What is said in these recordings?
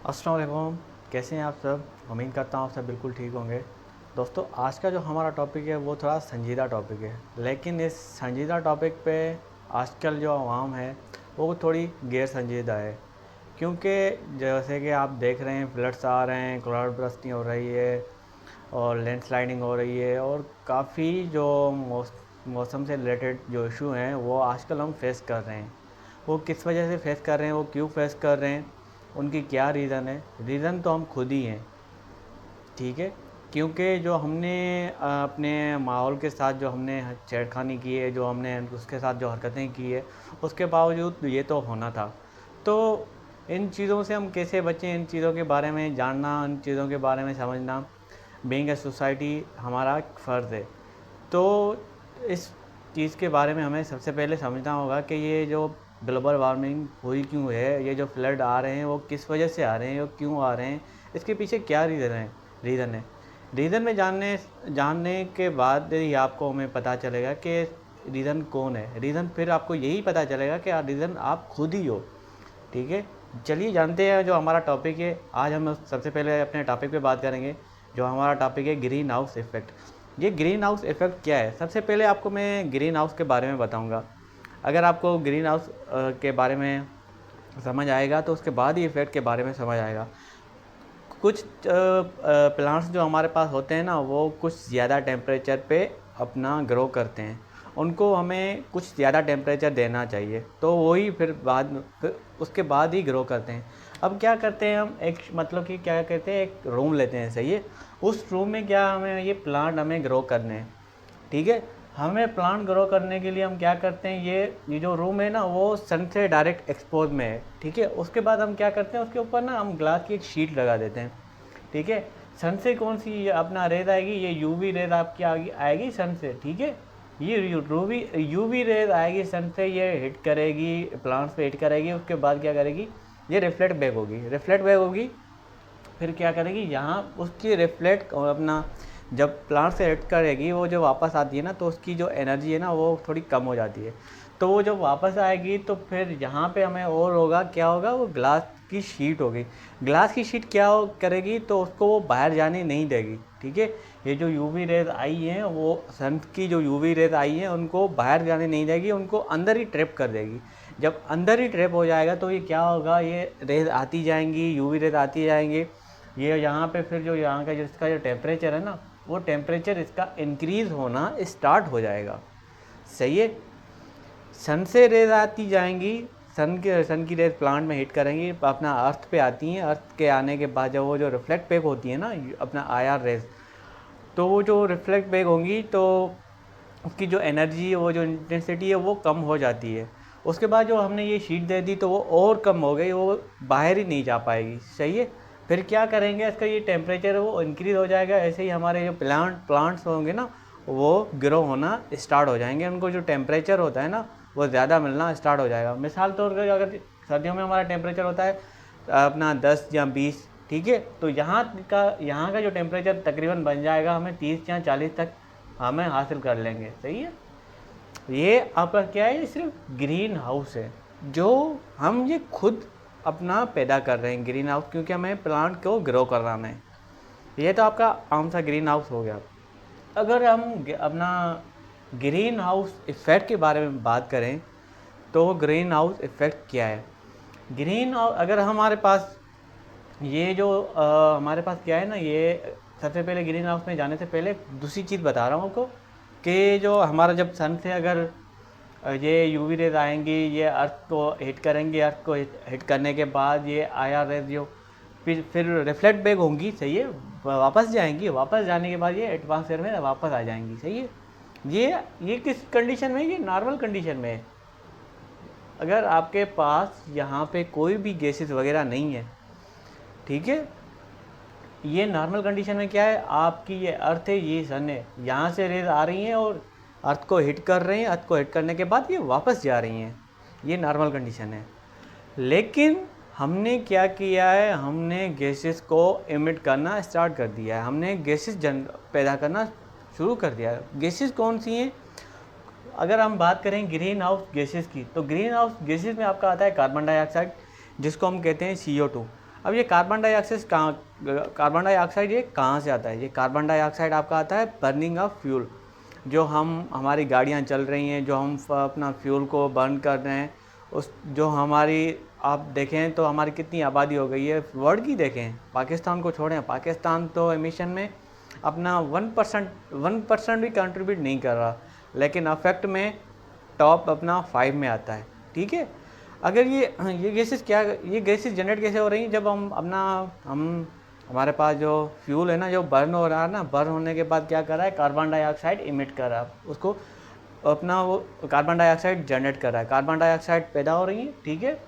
अस्सलाम वालेकुम। कैसे हैं आप सब? उम्मीद करता हूँ आप सब बिल्कुल ठीक होंगे। दोस्तों, आज का जो हमारा टॉपिक है वो थोड़ा संजीदा टॉपिक है, लेकिन इस संजीदा टॉपिक पे आजकल जो आवाम है वो थोड़ी गैर संजीदा है। क्योंकि जैसे कि आप देख रहे हैं, फ्लड्स आ रहे हैं, क्लाउड बर्स्टिंग हो रही है और लैंडस्लाइडिंग हो रही है, और काफ़ी जो मौसम से रिलेटेड जो इशू हैं वो आजकल हम फेस कर रहे हैं। वो किस वजह से फेस कर रहे हैं, वो क्यों फेस कर रहे हैं, उनकी क्या रीज़न है? रीज़न तो हम खुद ही हैं, ठीक है। क्योंकि जो हमने अपने माहौल के साथ जो हमने छेड़खानी की है, जो हमने उसके साथ जो हरकतें की है, उसके बावजूद ये तो होना था। तो इन चीज़ों से हम कैसे बचें, इन चीज़ों के बारे में जानना, इन चीज़ों के बारे में समझना बीइंग ए सोसाइटी हमारा फ़र्ज़ है। तो इस चीज़ के बारे में हमें सबसे पहले समझना होगा कि ये जो ग्लोबल वार्मिंग हुई क्यों है, ये जो फ्लड आ रहे हैं वो किस वजह से आ रहे हैं और क्यों आ रहे हैं, इसके पीछे क्या रीज़न में जानने जानने के बाद ही आपको हमें पता चलेगा कि रीज़न कौन है। रीज़न फिर आपको यही पता चलेगा कि रीज़न आप खुद ही हो, ठीक है। चलिए जानते हैं जो हमारा टॉपिक है। आज हम सबसे पहले अपने टॉपिक पे बात करेंगे। जो हमारा टॉपिक है ग्रीन हाउस इफ़ेक्ट। ये ग्रीन हाउस इफ़ेक्ट क्या है? सबसे पहले आपको मैं ग्रीन हाउस के बारे में बताऊंगा। अगर आपको ग्रीन हाउस के बारे में समझ आएगा तो उसके बाद ही इफ़ेक्ट के बारे में समझ आएगा। कुछ प्लांट्स जो हमारे पास होते हैं ना, वो कुछ ज़्यादा टेम्परेचर पे अपना ग्रो करते हैं। उनको हमें कुछ ज़्यादा टेम्परेचर देना चाहिए, तो वही फिर उसके बाद ही ग्रो करते हैं। अब क्या करते हैं हम, एक मतलब कि क्या कहते हैं, एक रूम लेते हैं, सही है। उस रूम में क्या हमें ये प्लांट हमें ग्रो करने हैं, ठीक है। हमें प्लांट ग्रो करने के लिए हम क्या करते हैं, ये जो रूम है ना वो सन से डायरेक्ट एक्सपोज में है, ठीक है। उसके बाद हम क्या करते हैं, उसके ऊपर ना हम ग्लास की एक शीट लगा देते हैं, ठीक है। सन से कौन सी अपना रेज आएगी, ये यूवी रेज आपकी आएगी सन से, ठीक है। ये यूवी रेज आएगी सन से, ये हिट करेगी प्लांट्स पे, हिट करेगी। उसके बाद क्या करेगी, ये रिफ्लेक्ट बैक होगी। फिर क्या करेगी, यहाँ उसकी रिफ्लेक्ट अपना जब प्लांट से हिट करेगी, वो जो वापस आती है ना, तो उसकी जो एनर्जी है ना वो थोड़ी कम हो जाती है। तो वो जब वापस आएगी तो फिर यहाँ पे हमें और होगा, क्या होगा, वो ग्लास की शीट होगी। ग्लास की शीट क्या करेगी, तो उसको वो बाहर जाने नहीं देगी, ठीक है। ये जो यूवी रेज आई हैं, वो सन की जो यूवी रेज आई हैं उनको बाहर जाने नहीं देगी, उनको अंदर ही ट्रैप कर देगी। जब अंदर ही ट्रैप हो जाएगा तो ये क्या होगा, ये रेज आती जाएंगी, यूवी रेज आती जाएंगी। ये यहाँ पे फिर जो यहाँ का जिसका जो टेम्परेचर है ना, वो टेम्परेचर इसका इंक्रीज़ होना स्टार्ट हो जाएगा, सही है। सन से रेज आती जाएंगी, सन की रेज प्लांट में हिट करेंगी, अपना अर्थ पे आती हैं। अर्थ के आने के बाद जब वो जो रिफ्लेक्ट बैक होती है ना, अपना आईआर रेज, तो वो जो रिफ्लेक्ट बैक होंगी तो उसकी जो एनर्जी है, वो जो इंटेंसिटी है वो कम हो जाती है। उसके बाद जो हमने ये शीट दे दी तो वो और कम हो गई, वो बाहर ही नहीं जा पाएगी, सही है। फिर क्या करेंगे, इसका ये टेम्परेचर है वो इंक्रीज़ हो जाएगा। ऐसे ही हमारे जो प्लांट्स होंगे ना, वो ग्रो होना स्टार्ट हो जाएंगे। उनको जो टेम्परेचर होता है ना वो ज़्यादा मिलना स्टार्ट हो जाएगा। मिसाल तौर पर अगर सर्दियों में हमारा टेम्परेचर होता है अपना 10 या 20, ठीक है, तो यहाँ का जो टेम्परेचर तकरीबन बन जाएगा हमें 30 या 40 तक हमें हासिल कर लेंगे, सही है। ये आपका क्या है, ये सिर्फ ग्रीन हाउस है जो हम ये खुद अपना पैदा कर रहे हैं, ग्रीन हाउस, क्योंकि हमें प्लांट को ग्रो कराना है। ये तो आपका आम सा ग्रीन हाउस हो गया। अगर हम अपना ग्रीन हाउस इफ़ेक्ट के बारे में बात करें तो ग्रीन हाउस इफ़ेक्ट क्या है। ग्रीन हाउस अगर हमारे पास ये जो हमारे पास क्या है ना, ये सबसे पहले ग्रीन हाउस में जाने से पहले दूसरी चीज़ बता रहा हूँ आपको कि जो हमारा जब सन से अगर ये यूवी रेज आएंगी, ये अर्थ को हिट करेंगी, अर्थ को हिट करने के बाद ये आईआर रेज जो फिर रिफ्लेक्ट बैक होंगी, सही है, वापस जाएंगी। वापस जाने के बाद ये एटमॉस्फेयर में वापस आ जाएंगी, सही है। ये किस कंडीशन में, ये नॉर्मल कंडीशन में है। अगर आपके पास यहाँ पे कोई भी गैसेस वगैरह नहीं है, ठीक है, ये नॉर्मल कंडीशन में क्या है, आपकी ये अर्थ है, ये सन है, यहाँ से रेज आ रही हैं और अर्थ को हिट कर रही हैं। अर्थ को हिट करने के बाद ये वापस जा रही हैं, ये नॉर्मल कंडीशन है। लेकिन हमने क्या किया है, हमने गैसेस को एमिट करना स्टार्ट कर दिया है। हमने गैसेस पैदा करना शुरू कर दिया है। गैसेस कौन सी हैं? अगर हम बात करें ग्रीन हाउस गैसेस की, तो ग्रीन हाउस गैसेस में आपका आता है कार्बन डाइऑक्साइड, जिसको हम कहते हैं CO2। अब ये कार्बन डाइऑक्साइड ये कहाँ से आता है? ये कार्बन डाइऑक्साइड आपका आता है बर्निंग ऑफ फ्यूल। जो हमारी गाड़ियाँ चल रही हैं, जो हम अपना फ्यूल को बर्न कर रहे हैं, उस जो हमारी आप देखें तो हमारी कितनी आबादी हो गई है वर्ल्ड की। देखें पाकिस्तान को छोड़ें, पाकिस्तान तो एमिशन में अपना 1% भी कंट्रीब्यूट नहीं कर रहा, लेकिन अफेक्ट में टॉप अपना 5 में आता है। ठीक है, अगर ये गैसेस जनरेट कैसे हो रही हैं? जब हमारे पास जो फ्यूल है ना, जो बर्न हो रहा है ना, बर्न होने के बाद क्या कर रहा है? कार्बन डाइऑक्साइड इमिट कर रहा है, उसको अपना वो कार्बन डाइऑक्साइड जनरेट कर रहा है। कार्बन डाइऑक्साइड पैदा हो रही है, ठीक है,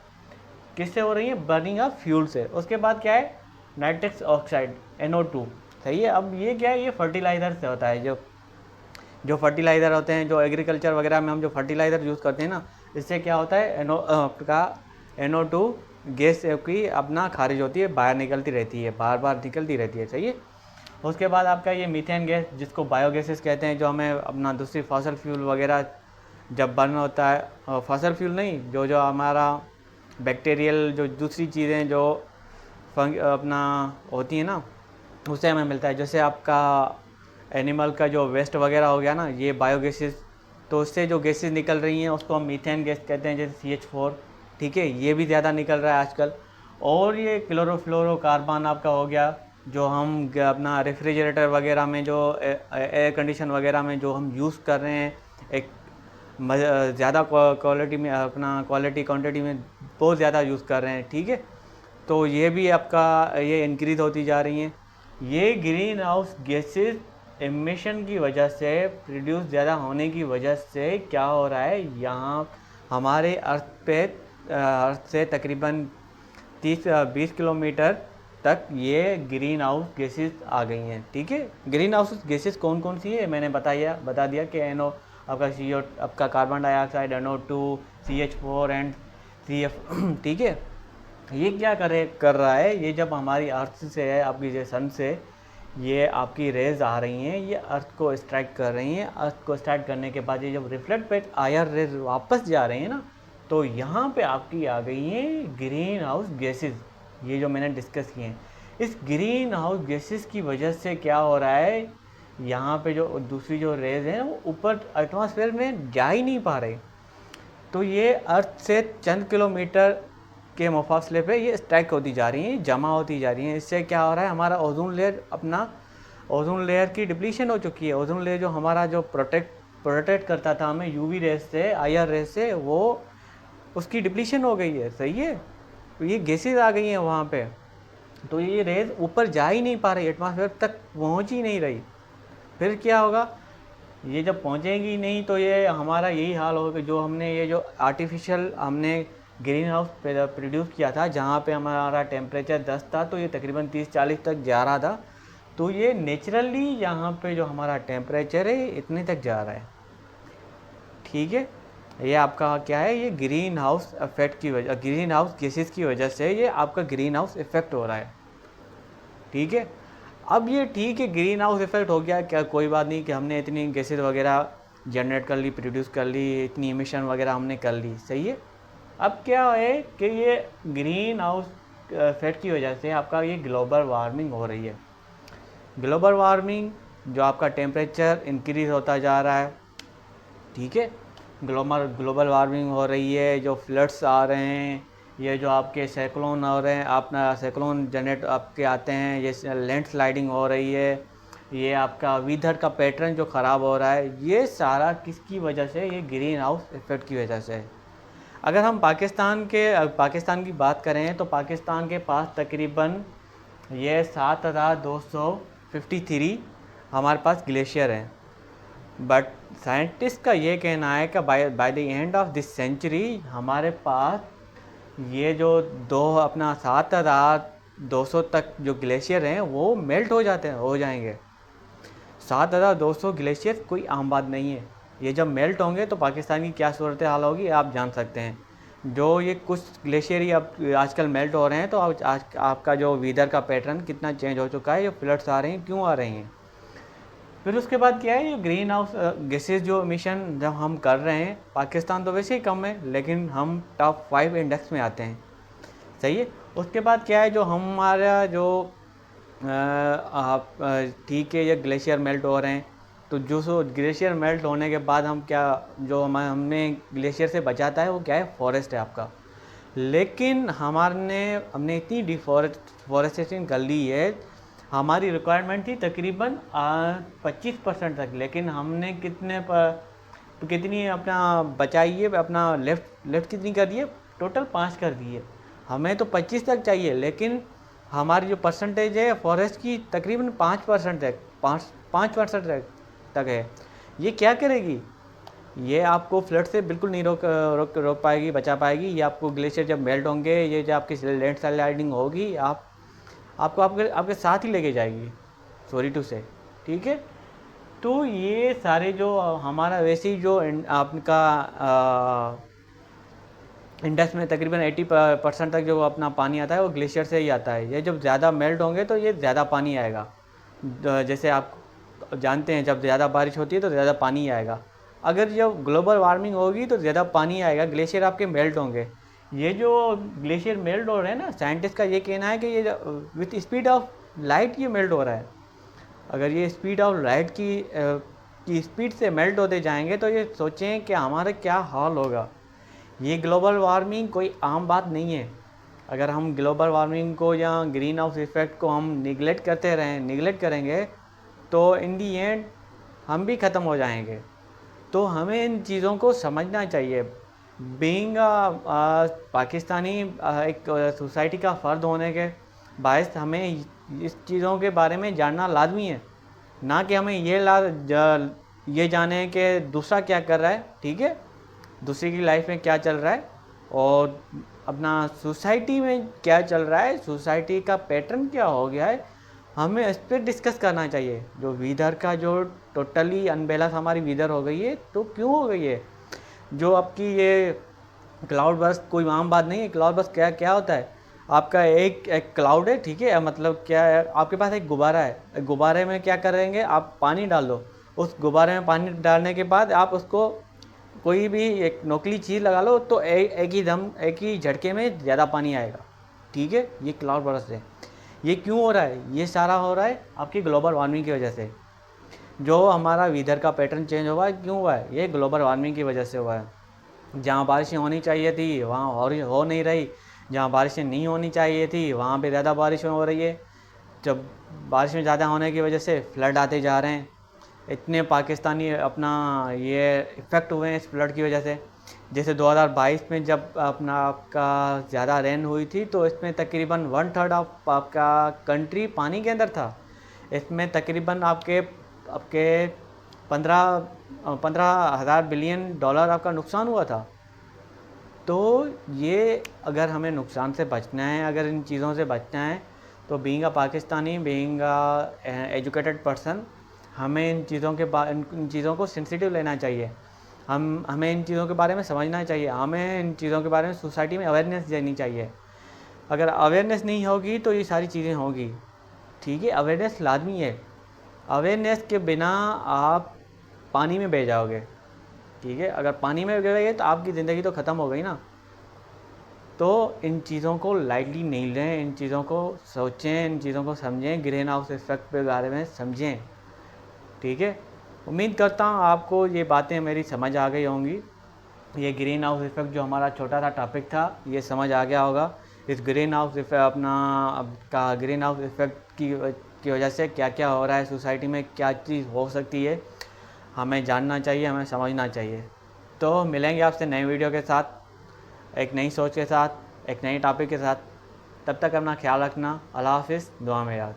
किससे हो रही है? बर्निंग ऑफ फ्यूल से। उसके बाद क्या है? नाइट्रस ऑक्साइड NO2, सही है। अब ये क्या है? ये फर्टिलाइज़र से होता है। जो फर्टिलाइज़र होते हैं, जो एग्रीकल्चर वगैरह में हम जो फर्टिलाइज़र यूज़ करते हैं ना, इससे क्या होता है? NO2 गैस की अपना खारिज होती है, बाहर निकलती रहती है, बार निकलती रहती है, सही है। उसके बाद आपका ये मीथेन गैस, जिसको बायोगैसेस कहते हैं, जो हमें अपना दूसरी फॉसल फ्यूल वगैरह जब बर्न होता है, फॉसल फ्यूल नहीं, जो हमारा बैक्टीरियल जो दूसरी चीज़ें जो अपना होती हैं ना, उससे हमें मिलता है। जैसे आपका एनिमल का जो वेस्ट वगैरह हो गया ना, ये बायोगैसेस, तो उससे जो गैसेस निकल रही हैं उसको हम मीथेन गैस कहते हैं, जैसे CH4, ठीक है, ये भी ज़्यादा निकल रहा है आजकल। और ये क्लोरोफ्लोरोकार्बन आपका हो गया, जो हम अपना रेफ्रिजरेटर वगैरह में, जो एयर कंडीशन वगैरह में जो हम यूज़ कर रहे हैं, एक ज़्यादा क्वालिटी में, अपना क्वांटिटी में बहुत ज़्यादा यूज़ कर रहे हैं, ठीक है। तो ये भी आपका ये इंक्रीज़ होती जा रही हैं। ये ग्रीन हाउस गैसेस एमिशन की वजह से, प्रोड्यूस ज़्यादा होने की वजह से क्या हो रहा है? यहाँ हमारे अर्थ से तकरीबन 30-20 किलोमीटर तक ये ग्रीन हाउस गैसेस आ गई हैं, ठीक है। ग्रीन हाउस गैसेस कौन कौन सी है? मैंने बता दिया कि आपका carbon dioxide, NO2, CH4 and CF ठीक है। ये क्या कर रहा है? ये जब हमारी अर्थ से है, आपकी जो सन से ये आपकी रेज आ रही हैं, ये अर्थ को स्ट्राइक कर रही हैं। अर्थ को स्ट्राइक करने के बाद ये जब रिफ्लेक्ट पे आयर रेज वापस जा रही हैं ना, तो यहाँ पे आपकी आ गई हैं ग्रीन हाउस गैसेस, ये जो मैंने डिस्कस किए हैं। इस ग्रीन हाउस गैसेस की वजह से क्या हो रहा है? यहाँ पे जो दूसरी जो रेज हैं वो ऊपर एटमॉस्फेयर में जा ही नहीं पा रहे, तो ये अर्थ से चंद किलोमीटर के मुफासले पे ये स्ट्राइक होती जा रही हैं, जमा होती जा रही हैं। इससे क्या हो रहा है? हमारा ओजोन लेयर की डिप्लीशन हो चुकी है। ओजोन लेयर जो हमारा जो प्रोटेक्ट करता था हमें UV रेस से, IR रेस से, वो उसकी डिप्लीशन हो गई है, सही है। तो ये गैसेज आ गई हैं वहाँ पे, तो ये रेज ऊपर जा ही नहीं पा रही, एटमॉस्फेयर तक पहुँच ही नहीं रही। फिर क्या होगा? ये जब पहुँचेगी नहीं तो ये हमारा यही हाल होगा, जो हमने ये जो आर्टिफिशियल हमने ग्रीन हाउस प्रोड्यूस किया था, जहाँ पे हमारा टेम्परेचर 10 था, तो ये तकरीबन 30-40 तक जा रहा था। तो ये नेचुरली यहाँ पे जो हमारा टेम्परेचर है इतने तक जा रहा है, ठीक है। ये आपका क्या है? ये ग्रीन हाउस इफेक्ट की वजह, ग्रीन हाउस गैसेस की वजह से ये आपका ग्रीन हाउस इफेक्ट हो रहा है, ठीक है। अब ये ठीक है, ग्रीन हाउस इफेक्ट हो गया, क्या कोई बात नहीं कि हमने इतनी गैसेज वगैरह जनरेट कर ली, प्रोड्यूस कर ली, इतनी इमिशन वगैरह हमने कर ली, सही है। अब क्या है कि ये ग्रीन हाउस इफेक्ट की वजह से आपका ये ग्लोबल वार्मिंग हो रही है। ग्लोबल वार्मिंग, जो आपका टेम्परेचर इंक्रीज़ होता जा रहा है, ठीक है, ग्लोबल वार्मिंग हो रही है, जो फ्लड्स आ रहे हैं, ये जो आपके साइक्लोन हो रहे हैं, अपना साइक्लोन जनरेट आपके आते हैं, ये लैंडस्लाइडिंग हो रही है, ये आपका वेदर का पैटर्न जो ख़राब हो रहा है, ये सारा किसकी वजह से? ये ग्रीन हाउस इफेक्ट की वजह से है। अगर हम पाकिस्तान की बात करें तो पाकिस्तान के पास तकरीबन ये 7253 हमारे पास ग्लेशियर हैं। बट साइंटिस्ट का ये कहना है कि by the end of this century हमारे पास ये जो 7200 तक जो ग्लेशियर हैं वो मेल्ट हो जाएंगे। 7200 ग्लेशियर कोई आम बात नहीं है। ये जब मेल्ट होंगे तो पाकिस्तान की क्या सूरत हाल होगी आप जान सकते हैं। जो ये कुछ ग्लेशियर ही अब आजकल मेल्ट हो रहे हैं, तो आपका जो वेदर का पैटर्न कितना चेंज हो चुका है, जो फ्लड्स आ रहे हैं क्यों आ रहे हैं। फिर उसके बाद क्या है, ये ग्रीन हाउस गैसेज जो एमिशन जब हम कर रहे हैं, पाकिस्तान तो वैसे ही कम है, लेकिन हम टॉप 5 इंडेक्स में आते हैं, सही है। उसके बाद क्या है, जो हमारा जो ठीक है, ये ग्लेशियर मेल्ट हो रहे हैं, तो जो सो ग्लेशियर मेल्ट होने के बाद हम क्या, जो हमने ग्लेशियर से बचाता है वो क्या है, फॉरेस्ट है आपका। लेकिन हमने इतनी डिफॉरेस्टेशन कर ली है, हमारी रिक्वायरमेंट थी तकरीबन 25% तक, लेकिन हमने कितनी अपना बचाई है, अपना लेफ्ट कितनी कर दी है, टोटल 5 कर दी है। हमें तो 25 तक चाहिए, लेकिन हमारी जो परसेंटेज है फॉरेस्ट की तकरीबन 5% तक 5% तक है। ये क्या करेगी, ये आपको फ्लड से बिल्कुल नहीं रोक पाएगी, बचा पाएगी। ये आपको ग्लेशियर जब मेल्ट होंगे, ये जब आपकी लैंडस्लाइडिंग होगी, आपको आपके साथ ही लेके जाएगी, सॉरी टू से। ठीक है, तो ये सारे जो हमारा वैसे ही जो आपका इंडस में तकरीबन 80% तक जो अपना पानी आता है वो ग्लेशियर से ही आता है। ये जब ज़्यादा मेल्ट होंगे तो ये ज़्यादा पानी आएगा। जैसे आप जानते हैं, जब ज़्यादा बारिश होती है तो ज़्यादा पानी आएगा। अगर जब ग्लोबल वार्मिंग होगी तो ज़्यादा पानी आएगा, ग्लेशियर आपके मेल्ट होंगे। ये जो ग्लेशियर मेल्ट हो रहे हैं ना, साइंटिस्ट का ये कहना है कि ये विथ स्पीड ऑफ लाइट ये मेल्ट हो रहा है। अगर ये स्पीड ऑफ लाइट की स्पीड से मेल्ट होते जाएंगे तो ये सोचें कि हमारा क्या हाल होगा। ये ग्लोबल वार्मिंग कोई आम बात नहीं है। अगर हम ग्लोबल वार्मिंग को या ग्रीन हाउस इफ़ेक्ट को हम निगलेक्ट करेंगे तो इन दी एंड हम भी ख़त्म हो जाएंगे। तो हमें इन चीज़ों को समझना चाहिए। बीइंग पाकिस्तानी, एक सोसाइटी का फ़र्द होने के बायस हमें इस चीज़ों के बारे में जानना लाजमी है, ना कि हमें ये जाने कि दूसरा क्या कर रहा है। ठीक है, दूसरे की लाइफ में क्या चल रहा है और अपना सोसाइटी में क्या चल रहा है, सोसाइटी का पैटर्न क्या हो गया है, हमें इस पर डिस्कस करना चाहिए। जो वीदर का जो टोटली अनबैलेंस हमारी वीदर हो गई है, तो क्यों हो गई है। जो आपकी ये क्लाउड बर्स्ट कोई आम बात नहीं है। क्लाउड बर्स्ट क्या होता है, आपका एक क्लाउड है, ठीक है, मतलब क्या है, आपके पास एक गुब्बारा है, गुब्बारे में क्या करेंगे, आप पानी डाल दो। उस गुब्बारे में पानी डालने के बाद आप उसको कोई भी एक नोकीली चीज़ लगा लो तो एक ही झटके में ज़्यादा पानी आएगा। ठीक है, ये क्लाउड बर्स्ट है। ये क्यों हो रहा है, ये सारा हो रहा है आपकी ग्लोबल वार्मिंग की वजह से। जो हमारा वेदर का पैटर्न चेंज हुआ है, क्यों हुआ है, ये ग्लोबल वार्मिंग की वजह से हुआ है। जहाँ बारिशें होनी चाहिए थी वहाँ हो नहीं रही, जहाँ बारिशें नहीं होनी चाहिए थी वहाँ पे ज़्यादा बारिश हो रही है। जब बारिश में ज़्यादा होने की वजह से फ्लड आते जा रहे हैं। इतने पाकिस्तानी अपना ये इफ़ेक्ट हुए हैं इस फ्लड की वजह से। जैसे 2022 में जब अपना आपका ज़्यादा रेन हुई थी तो इसमें तकरीबन 1/3 ऑफ आपका कंट्री पानी के अंदर था। इसमें तकरीबन आपके 15,000 बिलियन डॉलर आपका नुकसान हुआ था। तो ये अगर हमें नुकसान से बचना है, अगर इन चीज़ों से बचना है, तो being a Pakistani, being a educated person, हमें इन चीज़ों को सेंसिटिव लेना चाहिए। हमें इन चीज़ों के बारे में समझना चाहिए, हमें इन चीज़ों के बारे में सोसाइटी में अवेयरनेस देनी चाहिए। अगर अवेयरनेस नहीं होगी तो ये सारी चीज़ें होगी। ठीक है, अवेयरनेस लाजमी है। अवेयरनेस के बिना आप पानी में बह जाओगे। ठीक है, अगर पानी में बह गए तो आपकी ज़िंदगी तो ख़त्म हो गई ना। तो इन चीज़ों को लाइटली नहीं लें, इन चीज़ों को सोचें, इन चीज़ों को समझें, ग्रीन हाउस इफ़ेक्ट के बारे में समझें। ठीक है, उम्मीद करता हूँ आपको ये बातें मेरी समझ आ गई होंगी। ये ग्रीन हाउस इफ़ेक्ट जो हमारा छोटा सा टॉपिक था, ये समझ आ गया होगा। इस ग्रीन हाउस इफ़ेक्ट की वजह से क्या क्या हो रहा है सोसाइटी में, क्या चीज़ हो सकती है, हमें जानना चाहिए, हमें समझना चाहिए। तो मिलेंगे आपसे नई वीडियो के साथ, एक नई सोच के साथ, एक नई टॉपिक के साथ। तब तक अपना ख्याल रखना। अल्लाह हाफिज़, दुआ में याद।